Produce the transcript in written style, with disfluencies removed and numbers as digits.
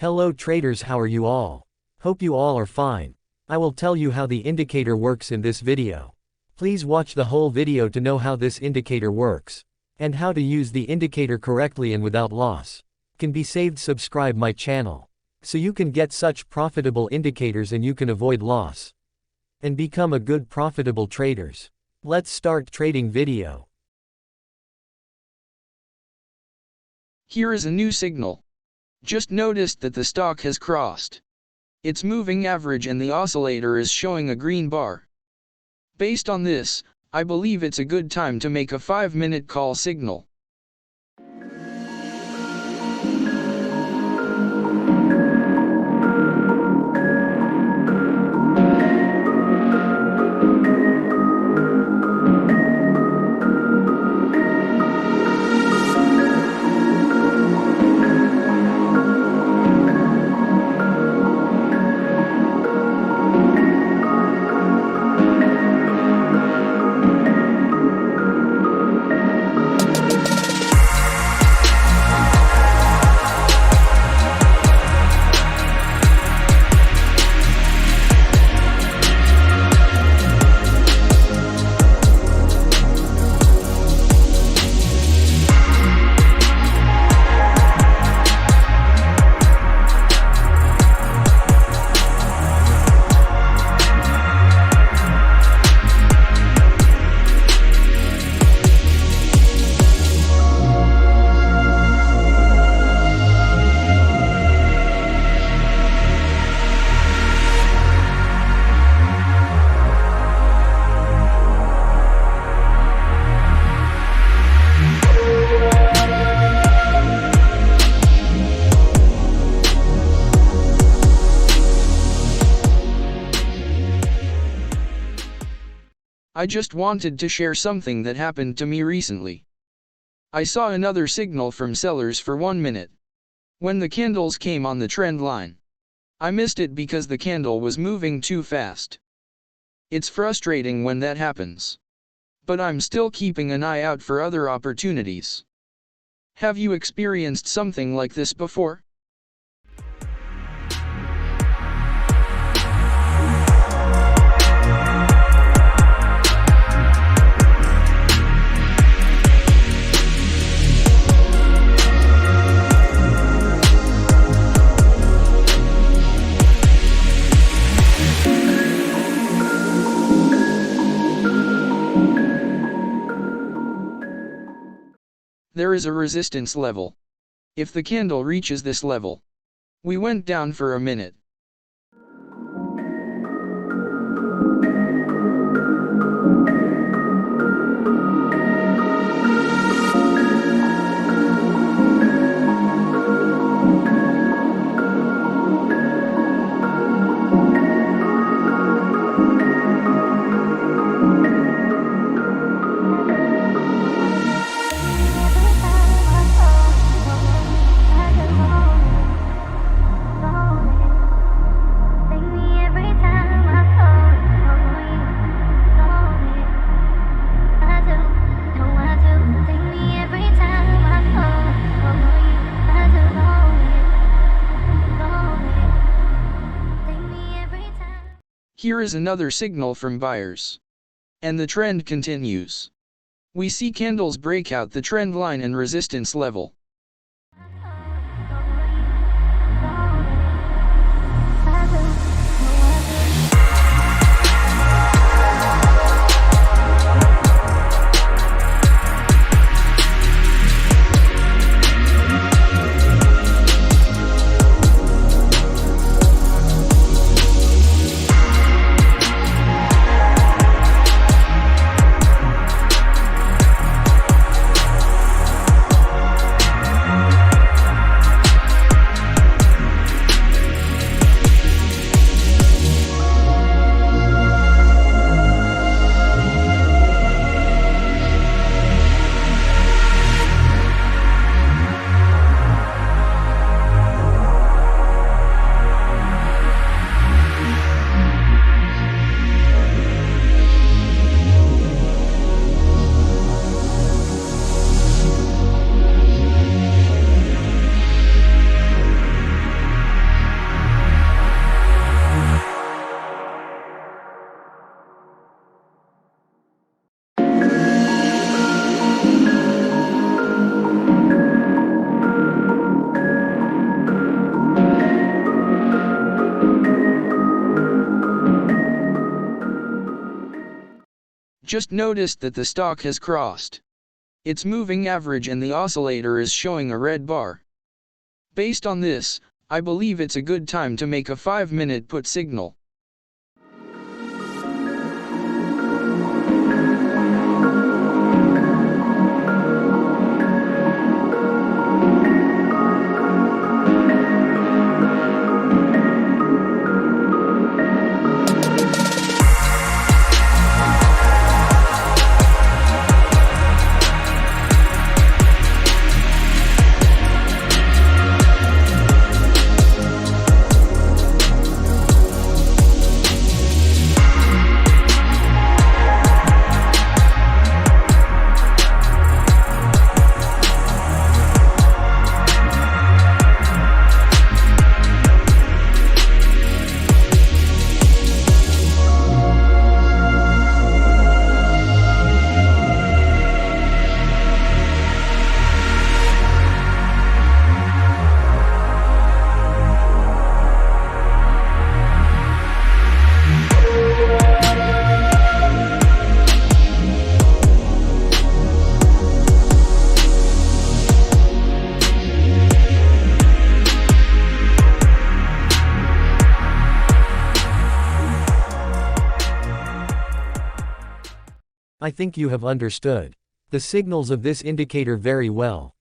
Hello traders, how are you all? Hope you all are fine. I will tell you how the indicator works in this video. Please watch the whole video to know how this indicator works, and how to use the indicator correctly and without loss. Can be saved. Subscribe my channel, so you can get such profitable indicators and you can avoid loss, and become a good profitable traders. Let's start trading video. Here is a new signal. Just noticed that the stock has crossed its moving average and the oscillator is showing a green bar. Based on this, I believe it's a good time to make a 5-minute call signal. I just wanted to share something that happened to me recently. I saw another signal from sellers for 1 minute. When the candles came on the trend line, I missed it because the candle was moving too fast. It's frustrating when that happens, but I'm still keeping an eye out for other opportunities. Have you experienced something like this before? There is a resistance level. If the candle reaches this level, we went down for a minute. Here is another signal from buyers. And the trend continues. We see candles break out the trend line and resistance level. Just noticed that the stock has crossed its moving average and the oscillator is showing a red bar. Based on this, I believe it's a good time to make a 5-minute put signal. I think you have understood the signals of this indicator very well.